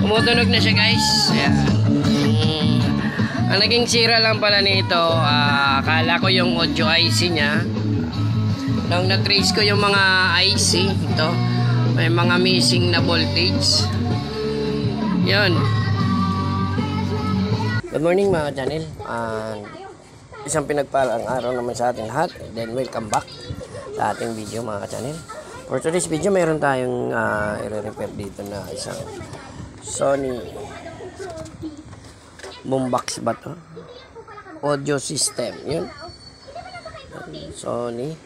Tumutunog na siya, guys. Ayan. Ang naging sira lang pala nito, akala ko yung audio IC niya. Nung na-trace ko yung mga IC, ito, may mga missing na voltage. Yun. Good morning mga channel. Isang pinagpalang araw naman sa ating lahat. Then welcome back sa ating video mga channel. For today's video, mayroon tayong i-repair dito na isang Sony boombox ba to? Audio system. Yun. Sony.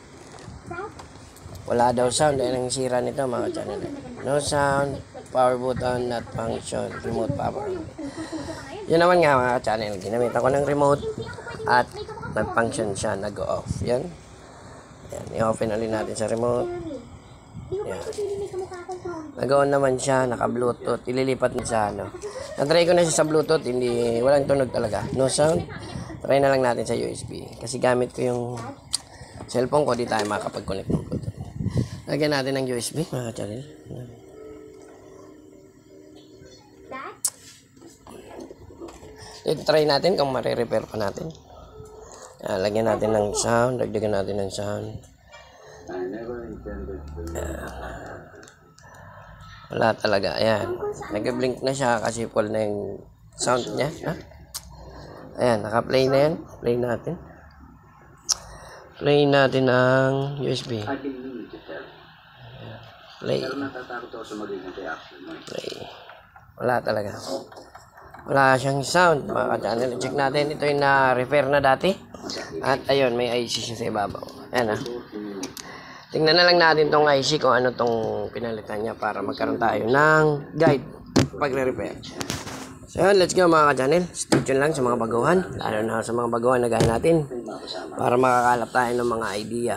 Wala daw sound. Yan ang sira nito mga channel. No sound, power button, not function, remote power. Yun naman nga mga channel. Ginamitan ko ng remote at nag-function siya, nag-off. Yan. Yan. I-open ulit natin sa remote. Yan. Nag-on naman siya, naka-bluetooth. Ililipat na sa ano. Na-try ko na siya sa bluetooth, hindi, walang tunog talaga. No sound. Try na lang natin sa USB. Kasi gamit ko yung cellphone ko, di tayo makapag-connect ng bluetooth. Lagyan natin ng USB, mga channel. Yan. Try natin kung marirepair pa natin. Lagyan natin ng sound, dagdagan natin ng sound. Wala talaga, ayan. Nag-blink na siya kasi full na yung sound niya. Ayan, naka-play na yan. Play natin. Play natin ang USB. Play. Play. Wala talaga. Wala siyang sound mga ka-channel. Check natin. Ito yung na-repair na dati. At ayun, may IC siya sa ibabaw. Ayan tingnan na lang natin tong IC kung ano tong pinalitan niya para magkaroon tayo ng guide pagre-repair. So yun, let's go mga ka-channel. Stay tuned lang sa mga baguhan. Lalo na sa mga baguhan na gaya natin. Para makakalap tayo ng mga idea.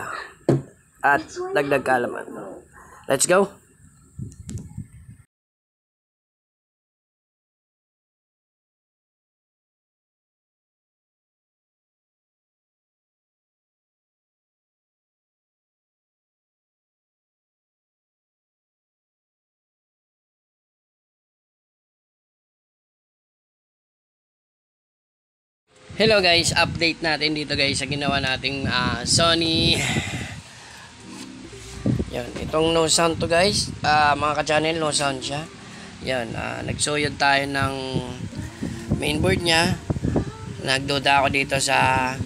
At dagdag kaalaman. Let's go! Hello guys, update natin dito guys sa ginawa nating Sony. Yan, itong no sound to guys, mga ka-channel, no sound siya. Yan, nagsuyod tayo ng mainboard niya. Nagduda ako dito sa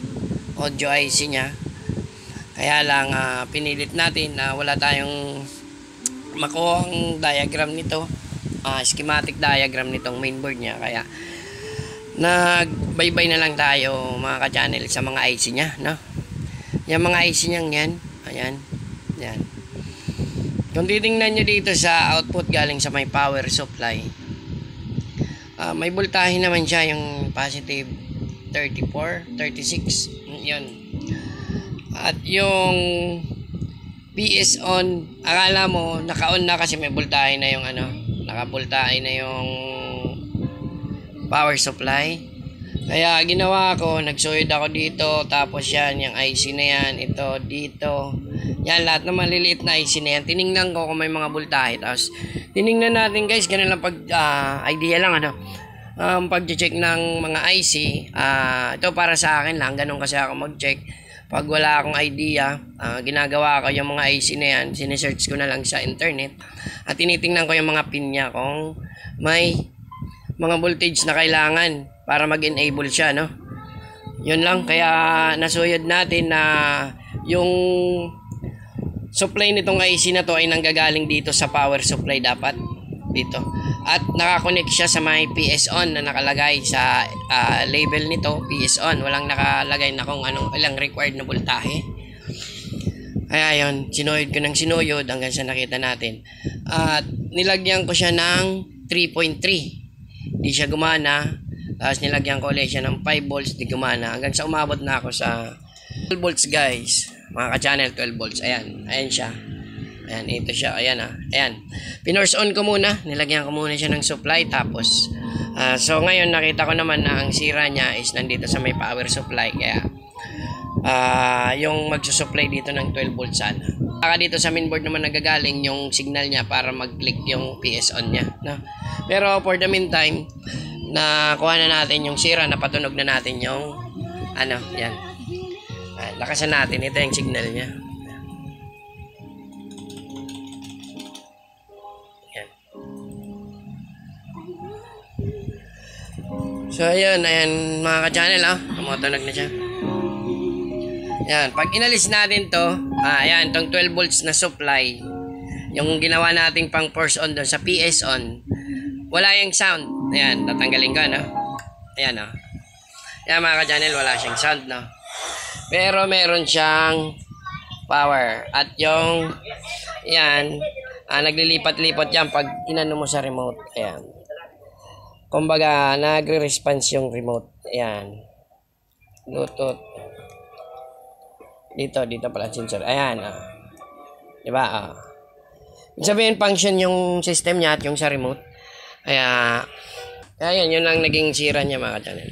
audio IC niya. Kaya lang pinilit natin na wala tayong makuha ang diagram nito, schematic diagram nitong mainboard niya. Kaya nagbaybay na lang tayo mga ka-channel sa mga IC niya, no? Yung mga IC niyang yan, ayan, yan. Kung titingnan nyo dito sa output galing sa may power supply, may voltahe naman siya, yung positive 34, 36, yun. At yung PS on, akala mo naka-on na kasi may voltahe na yung ano, naka-voltahe na yung power supply. Kaya ginawa ko, nagsuyod ako dito, tapos yan, yung IC na yan, ito, dito. Yan, lahat ng maliliit na IC na yan. Tiningnan ko kung may mga voltahe. Tapos, tiningnan natin guys, ganun lang idea lang, ano. Pag-check ng mga IC, ito para sa akin lang, ganun kasi ako mag-check. Pag wala akong idea, ginagawa ko yung mga IC na yan, sinesearch ko na lang sa internet. At tinitingnan ko yung mga pin niya kung may mga voltage na kailangan para mag-enable siya, no? Yun lang, kaya nasuyod natin na yung supply nitong IC na to ay nanggagaling dito sa power supply dapat dito. At nakakonect siya sa may PS on na nakalagay sa label nito, PS on. Walang nakalagay na kung anong ilang required na voltahe. Kaya yun, sinuyod ko ng sinuyod hanggang sa nakita natin. At nilagyan ko siya ng 3.3. Di siya gumana. Tapos nilagyan ko ulit siya ng 5 volts, di gumana. Hanggang sa umabot na ako sa 12 volts guys. Mga ka-channel, 12 volts. Ayan, ayan siya. Ayan, ito siya. Ayan ayan. Pinurse on ko muna. Nilagyan ko muna siya ng supply. Tapos, so ngayon nakita ko naman na ang sira niya is nandito sa may power supply. Kaya, yung magsusupply dito ng 12 volts sana. Saka dito sa mainboard naman nagagaling yung signal niya para mag-click yung PS on niya, no? Pero for the meantime, nakuha na natin yung sira, napatunog na natin yung ano, yan. Lakasan natin, ito yung signal niya. Yan. So ayan mga ka-channel, tumutunog na siya. Yan, pag inalis natin to, ayan, tong 12 volts na supply, yung ginawa nating pang force on doon sa PS on, wala yung sound. Ayan, tatanggalin ko, no? Ayan, no? Ayan, mga ka-channel, wala siyang sound, no? Pero meron siyang power. At yung, ayan, naglilipat-lipat yan pag inano mo sa remote. Ayan. Kumbaga, nagre-response yung remote. Ayan. Bluetooth. Dito pala sensor. Ayan, diba, Ibig sabihin, function yung system niya at yung sa remote. Ayan, yun lang naging sira niya, mga ka-channel.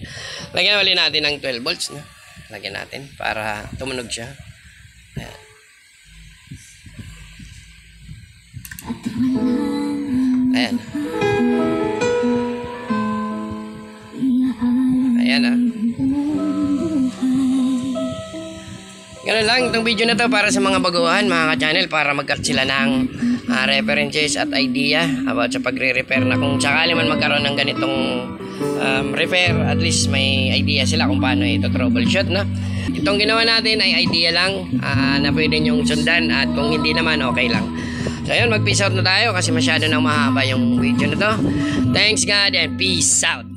Lagyan ulit natin ng 12 volts, no? Lagyan natin para tumunog siya. Ayan. Ayan. Ayan, Ganun lang itong video na to para sa mga baguhan, mga ka-channel, para mag-cut sila ng references at idea about sa pagre-repair na kung sakali man magkaroon ng ganitong repair, at least may idea sila kung paano ito troubleshoot, no? Itong ginawa natin ay idea lang na pwede nyong sundan, at kung hindi naman, okay lang. So ayun, mag-peace out na tayo kasi masyado nang mahaba yung video na to. Thanks God and peace out.